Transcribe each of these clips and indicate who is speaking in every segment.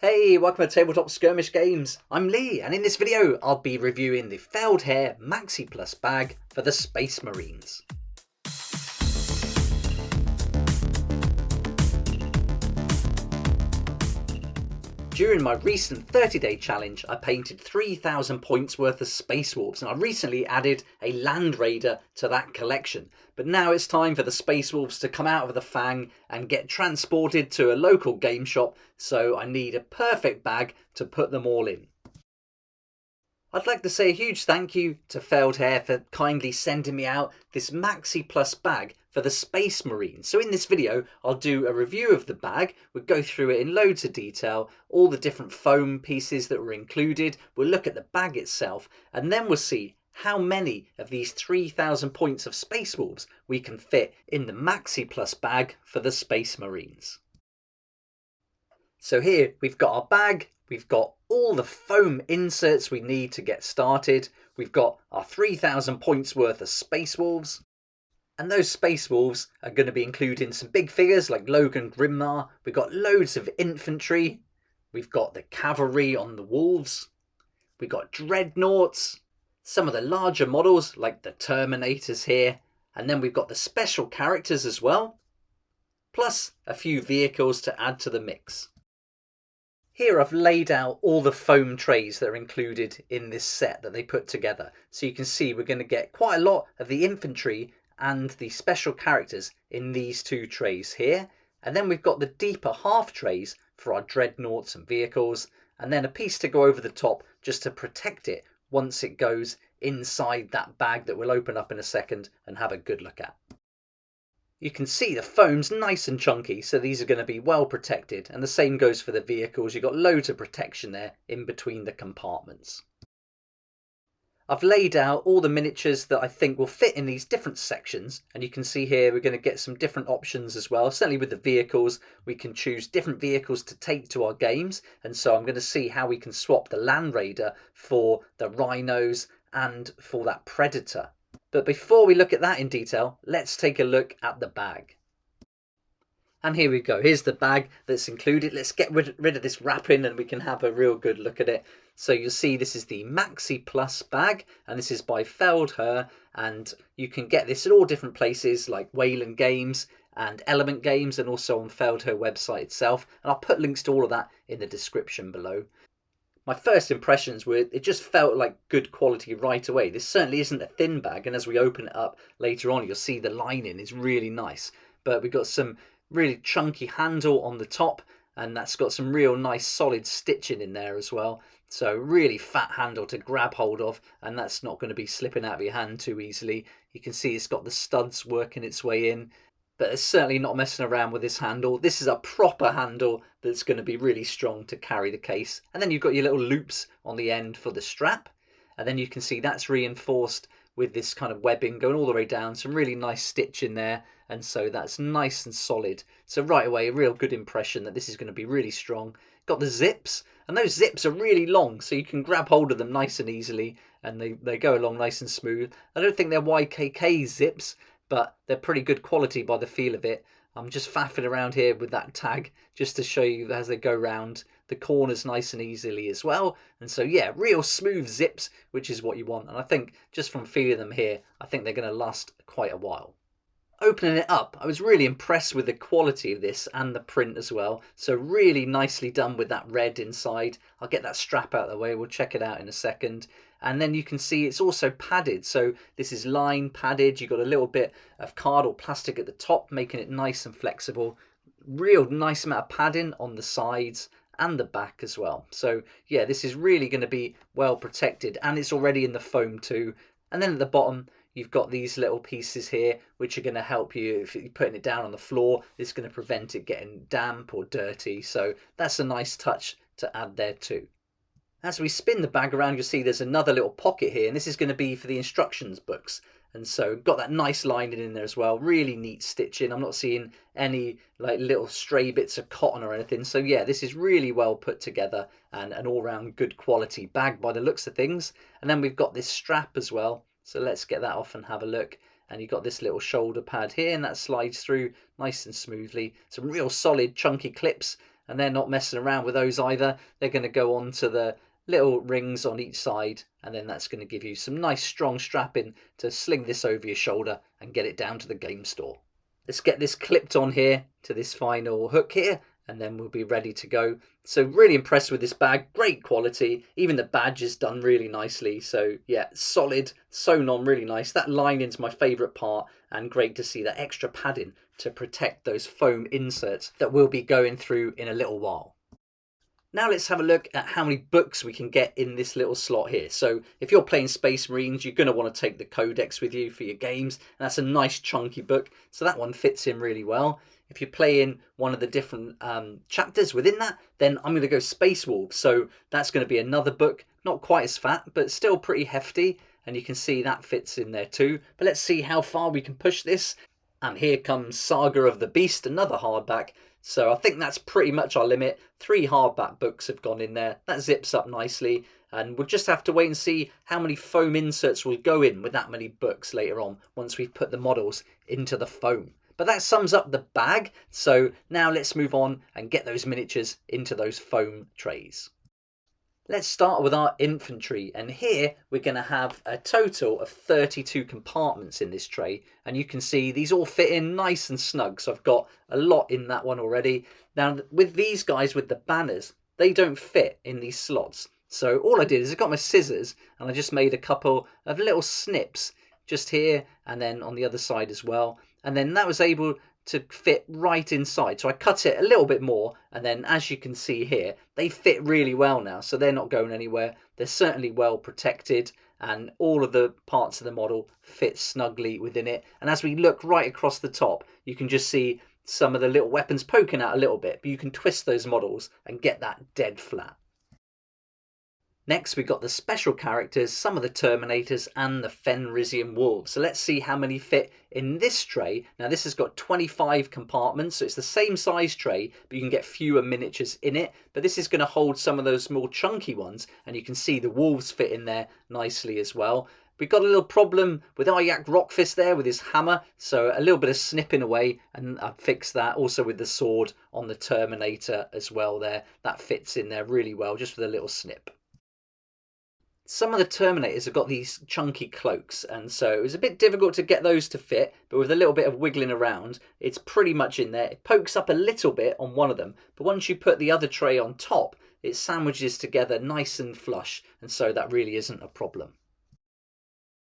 Speaker 1: Hey, welcome to Tabletop Skirmish Games. I'm Lee, and in this video I'll be reviewing the Feldherr Maxi Plus bag for the Space Marines. During my recent 30-day challenge, I painted 3,000 points worth of Space Wolves, and I recently added a Land Raider to that collection. But now it's time for the Space Wolves to come out of the fang and get transported to a local game shop, so I need a perfect bag to put them all in. I'd like to say a huge thank you to Feldherr for kindly sending me out this Maxi Plus bag for the Space Marines. So in this video, I'll do a review of the bag. We'll go through it in loads of detail, all the different foam pieces that were included. We'll look at the bag itself, and then we'll see how many of these 3,000 points of Space Wolves we can fit in the Maxi Plus bag for the Space Marines. So here we've got our bag. We've got all the foam inserts we need to get started. We've got our 3,000 points worth of Space Wolves. And those Space Wolves are going to be including some big figures like Logan Grimnar. We've got loads of infantry. We've got the cavalry on the wolves. We've got dreadnoughts. Some of the larger models like the Terminators here. And then we've got the special characters as well. Plus a few vehicles to add to the mix. Here I've laid out all the foam trays that are included in this set that they put together. So you can see we're going to get quite a lot of the infantry and the special characters in these two trays here. And then we've got the deeper half trays for our dreadnoughts and vehicles. And then a piece to go over the top just to protect it once it goes inside that bag that we'll open up in a second and have a good look at. You can see the foam's nice and chunky, so these are going to be well protected, and the same goes for the vehicles. You've got loads of protection there in between the compartments. I've laid out all the miniatures that I think will fit in these different sections, and you can see here we're going to get some different options as well. Certainly with the vehicles, we can choose different vehicles to take to our games, and so I'm going to see how we can swap the Land Raider for the Rhinos and for that Predator. But before we look at that in detail, let's take a look at the bag. And here we go. Here's the bag that's included. Let's get rid of this wrapping and we can have a real good look at it. So you'll see this is the Maxi Plus bag, and this is by Feldherr, and you can get this at all different places like Wayland Games and Element Games, and also on Feldherr website itself. And I'll put links to all of that in the description below. My first impressions were it just felt like good quality right away. This certainly isn't a thin bag, and as we open it up later on, you'll see the lining is really nice. But we've got some really chunky handle on the top, and that's got some real nice solid stitching in there as well. So really fat handle to grab hold of, and that's not going to be slipping out of your hand too easily. You can see it's got the studs working its way in. But it's certainly not messing around with this handle. This is a proper handle that's going to be really strong to carry the case. And then you've got your little loops on the end for the strap. And then you can see that's reinforced with this kind of webbing going all the way down. Some really nice stitch in there. And so that's nice and solid. So right away, a real good impression that this is going to be really strong. Got the zips. And those zips are really long, so you can grab hold of them nice and easily. And they go along nice and smooth. I don't think they're YKK zips, but they're pretty good quality by the feel of it. I'm just faffing around here with that tag just to show you as they go round the corners nice and easily as well. And so yeah, real smooth zips, which is what you want. And I think just from feeling them here, I think they're going to last quite a while. Opening it up, I was really impressed with the quality of this and the print as well. So really nicely done with that red inside. I'll get that strap out of the way. We'll check it out in a second. And then you can see it's also padded. So this is line padded. You've got a little bit of card or plastic at the top, making it nice and flexible. Real nice amount of padding on the sides and the back as well. So yeah, this is really going to be well protected, and it's already in the foam too. And then at the bottom, you've got these little pieces here, which are going to help you if you're putting it down on the floor. It's going to prevent it getting damp or dirty. So that's a nice touch to add there too. As we spin the bag around, you'll see there's another little pocket here, and this is going to be for the instructions books. And so got that nice lining in there as well. Really neat stitching. I'm not seeing any like little stray bits of cotton or anything. So yeah, this is really well put together and an all-round good quality bag by the looks of things. And then we've got this strap as well. So let's get that off and have a look. And you've got this little shoulder pad here, and that slides through nice and smoothly. Some real solid chunky clips and they're not messing around with those either. They're going to go on to the little rings on each side, and then that's going to give you some nice strong strapping to sling this over your shoulder and get it down to the game store. Let's get this clipped on here to this final hook here, and then we'll be ready to go. So really impressed with this bag, great quality. Even the badge is done really nicely. So yeah, solid, sewn on really nice. That lining's my favourite part, and great to see that extra padding to protect those foam inserts that we'll be going through in a little while. Now let's have a look at how many books we can get in this little slot here. So if you're playing Space Marines, you're going to want to take the Codex with you for your games. And that's a nice chunky book, so that one fits in really well. If you're playing one of the different chapters within that, then I'm going to go Space Wolves. So that's going to be another book, not quite as fat, but still pretty hefty. And you can see that fits in there too. But let's see how far we can push this. And here comes Saga of the Beast, another hardback. So I think that's pretty much our limit. 3 hardback books have gone in there. That zips up nicely. And we'll just have to wait and see how many foam inserts will go in with that many books later on once we've put the models into the foam. But that sums up the bag. So now let's move on and get those miniatures into those foam trays. Let's start with our infantry, and here we're going to have a total of 32 compartments in this tray, and you can see these all fit in nice and snug, so I've got a lot in that one already. Now with these guys with the banners, they don't fit in these slots, so all I did is I got my scissors and I just made a couple of little snips just here and then on the other side as well, and then that was able to fit right inside. So I cut it a little bit more, and then as you can see here, they fit really well now, so they're not going anywhere. They're certainly well protected, and all of the parts of the model fit snugly within it. And as we look right across the top, you can just see some of the little weapons poking out a little bit, but you can twist those models and get that dead flat. Next, we've got the special characters, some of the Terminators and the Fenrisian Wolves. So let's see how many fit in this tray. Now this has got 25 compartments, so it's the same size tray, but you can get fewer miniatures in it. But this is going to hold some of those more chunky ones, and you can see the wolves fit in there nicely as well. We've got a little problem with Aryak Rockfist there with his hammer, so a little bit of snipping away, and I've fixed that. Also with the sword on the Terminator as well there. That fits in there really well, just with a little snip. Some of the Terminators have got these chunky cloaks, and so it was a bit difficult to get those to fit, but with a little bit of wiggling around, it's pretty much in there. It pokes up a little bit on one of them, but once you put the other tray on top, it sandwiches together nice and flush, and so that really isn't a problem.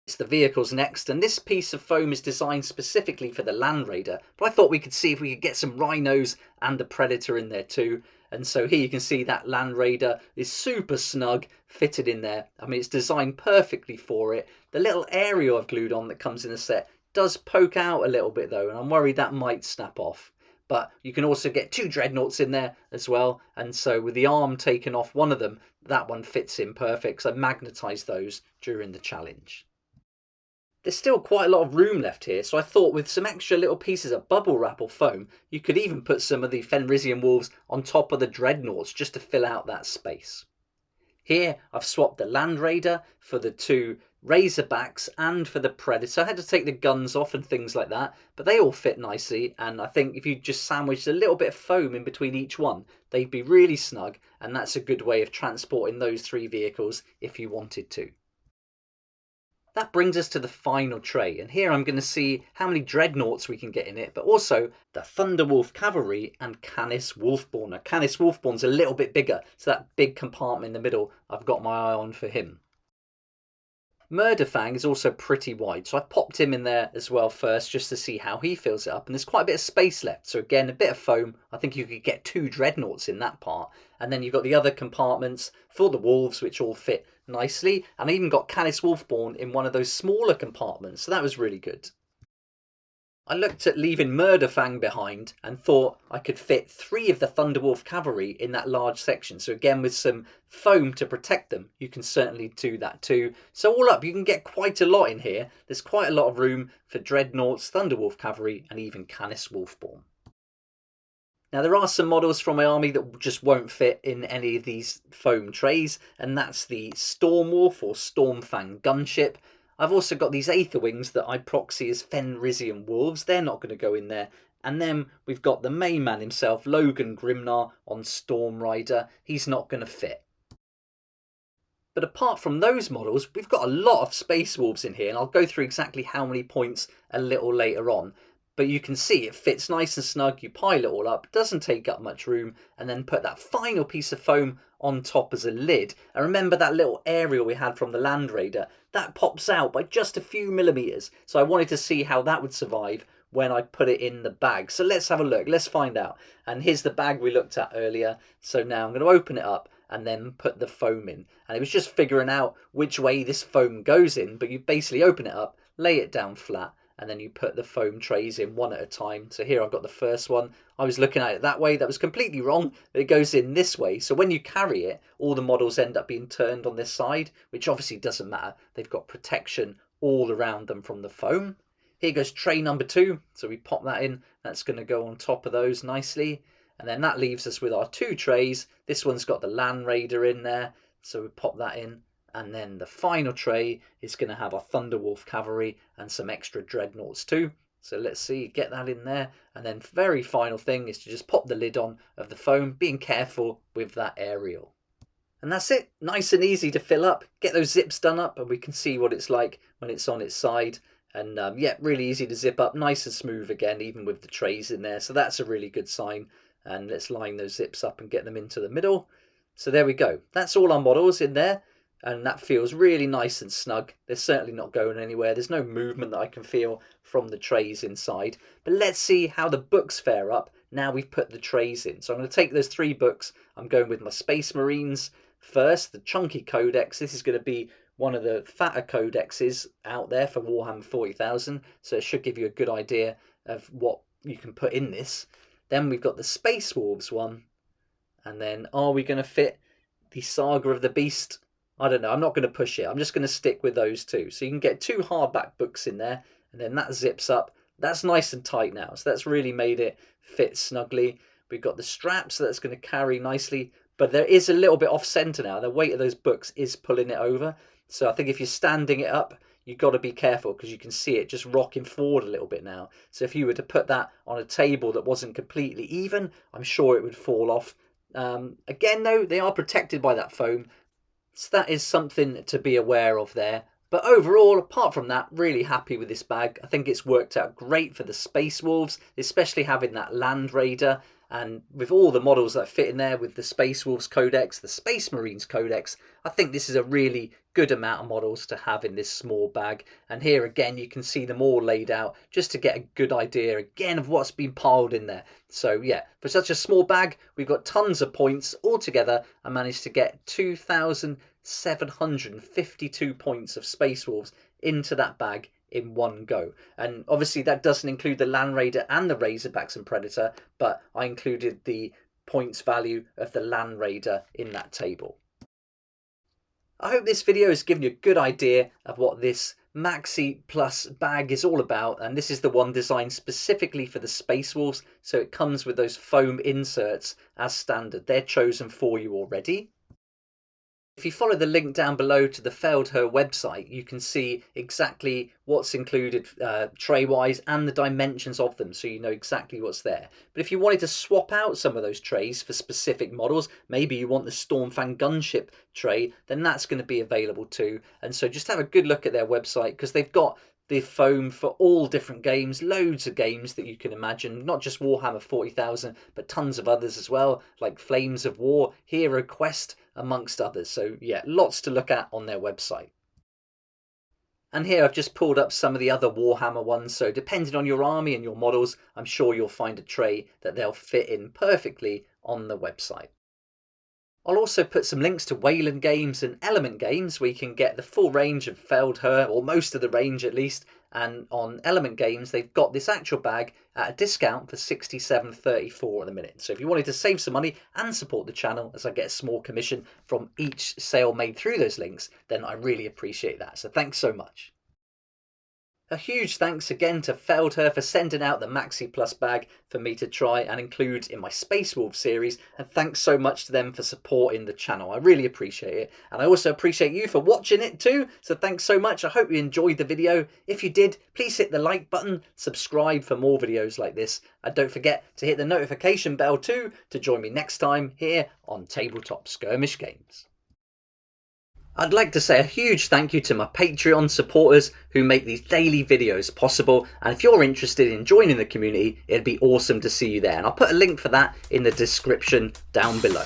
Speaker 1: It's the vehicles next, and this piece of foam is designed specifically for the Land Raider, but I thought we could see if we could get some Rhinos and the Predator in there too. And so here you can see that Land Raider is super snug, fitted in there. I mean, it's designed perfectly for it. The little aerial I've glued on that comes in the set does poke out a little bit though, and I'm worried that might snap off. But you can also get 2 dreadnoughts in there as well, and so with the arm taken off one of them, that one fits in perfect, so I magnetised those during the challenge. There's still quite a lot of room left here, so I thought with some extra little pieces of bubble wrap or foam, you could even put some of the Fenrisian Wolves on top of the Dreadnoughts just to fill out that space. Here I've swapped the Land Raider for the 2 Razorbacks and for the Predator. I had to take the guns off and things like that, but they all fit nicely, and I think if you just sandwiched a little bit of foam in between each one, they'd be really snug, and that's a good way of transporting those 3 vehicles if you wanted to. That brings us to the final tray, and here I'm going to see how many Dreadnoughts we can get in it, but also the Thunderwolf Cavalry and Canis Wolfborn. Now, Canis Wolfborn's a little bit bigger, so that big compartment in the middle, I've got my eye on for him. Murderfang is also pretty wide, so I popped him in there as well first just to see how he fills it up, and there's quite a bit of space left, so again a bit of foam. I think you could get 2 Dreadnoughts in that part, and then you've got the other compartments for the Wolves which all fit nicely, and I even got Canis Wolfborn in one of those smaller compartments, so that was really good. I looked at leaving Murderfang behind and thought I could fit 3 of the Thunderwolf Cavalry in that large section. So again, with some foam to protect them, you can certainly do that too. So all up, you can get quite a lot in here. There's quite a lot of room for Dreadnoughts, Thunderwolf Cavalry, and even Canis Wolfborn. Now there are some models from my army that just won't fit in any of these foam trays, and that's the Stormwolf or Stormfang gunship. I've also got these Aetherwings that I proxy as Fenrisian Wolves. They're not going to go in there. And then we've got the main man himself, Logan Grimnar on Storm Rider. He's not going to fit. But apart from those models, we've got a lot of Space Wolves in here, and I'll go through exactly how many points a little later on. But you can see it fits nice and snug, you pile it all up, doesn't take up much room, and then put that final piece of foam on top as a lid. And remember that little aerial we had from the Land Raider? That pops out by just a few millimetres, so I wanted to see how that would survive when I put it in the bag. So let's have a look, let's find out. And here's the bag we looked at earlier. So now I'm going to open it up and then put the foam in. And it was just figuring out which way this foam goes in, but you basically open it up, lay it down flat, and then you put the foam trays in one at a time. So here I've got the first one. I was looking at it that way. That was completely wrong. It goes in this way. So when you carry it, all the models end up being turned on this side, which obviously doesn't matter. They've got protection all around them from the foam. Here goes tray number 2. So we pop that in. That's going to go on top of those nicely. And then that leaves us with our 2 trays. This one's got the Land Raider in there. So we pop that in. And then the final tray is going to have our Thunderwolf Cavalry and some extra Dreadnoughts too. So let's see, get that in there. And then very final thing is to just pop the lid on of the foam, being careful with that aerial. And that's it, nice and easy to fill up. Get those zips done up and we can see what it's like when it's on its side. And yeah, really easy to zip up, nice and smooth again, even with the trays in there. So that's a really good sign. And let's line those zips up and get them into the middle. So there we go. That's all our models in there. And that feels really nice and snug. They're certainly not going anywhere. There's no movement that I can feel from the trays inside. But let's see how the books fare up now we've put the trays in. So I'm going to take those 3 books. I'm going with my Space Marines first, the Chunky Codex. This is going to be one of the fatter codexes out there for Warhammer 40,000. So it should give you a good idea of what you can put in this. Then we've got the Space Wolves one. And then are we going to fit the Saga of the Beast? I don't know, I'm not going to push it. I'm just going to stick with those 2. So you can get 2 hardback books in there, and then that zips up. That's nice and tight now, so that's really made it fit snugly. We've got the straps, so that's going to carry nicely, but there is a little bit off centre now. The weight of those books is pulling it over. So I think if you're standing it up, you've got to be careful because you can see it just rocking forward a little bit now. So if you were to put that on a table that wasn't completely even, I'm sure it would fall off. Again, though, they are protected by that foam. So that is something to be aware of there. But overall, apart from that, really happy with this bag. I think it's worked out great for the Space Wolves, especially having that Land Raider. And with all the models that fit in there with the Space Wolves Codex, the Space Marines Codex, I think this is a really good amount of models to have in this small bag. And here again, you can see them all laid out just to get a good idea again of what's been piled in there. So yeah, for such a small bag, we've got tons of points altogether. I managed to get 2,752 points of Space Wolves into that bag in one go. And obviously that doesn't include the Land Raider and the Razorbacks and Predator, but I included the points value of the Land Raider in that table. I hope this video has given you a good idea of what this Maxi Plus bag is all about, and this is the one designed specifically for the Space Wolves, so it comes with those foam inserts as standard. They're chosen for you already. If you follow the link down below to the Feldherr website, you can see exactly what's included tray-wise and the dimensions of them, so you know exactly what's there. But if you wanted to swap out some of those trays for specific models, maybe you want the Stormfang gunship tray, then that's going to be available too. And so just have a good look at their website, because they've got the foam for all different games, loads of games that you can imagine, not just Warhammer 40,000, but tons of others as well, like Flames of War, Hero Quest, amongst others. So yeah, lots to look at on their website. And here I've just pulled up some of the other Warhammer ones, so depending on your army and your models, I'm sure you'll find a tray that they'll fit in perfectly on the website. I'll also put some links to Wayland Games and Element Games where you can get the full range of Feldherr, or most of the range at least, and on Element Games they've got this actual bag at a discount for $67.34 at the minute. So if you wanted to save some money and support the channel, as I get a small commission from each sale made through those links, then I really appreciate that. So thanks so much. A huge thanks again to Feldherr for sending out the Maxi Plus bag for me to try and include in my Space Wolf series, and thanks so much to them for supporting the channel. I really appreciate it, and I also appreciate you for watching it too, so thanks so much. I hope you enjoyed the video. If you did, please hit the like button, subscribe for more videos like this, and don't forget to hit the notification bell too to join me next time here on Tabletop Skirmish Games. I'd like to say a huge thank you to my Patreon supporters who make these daily videos possible, and if you're interested in joining the community, it'd be awesome to see you there, and I'll put a link for that in the description down below.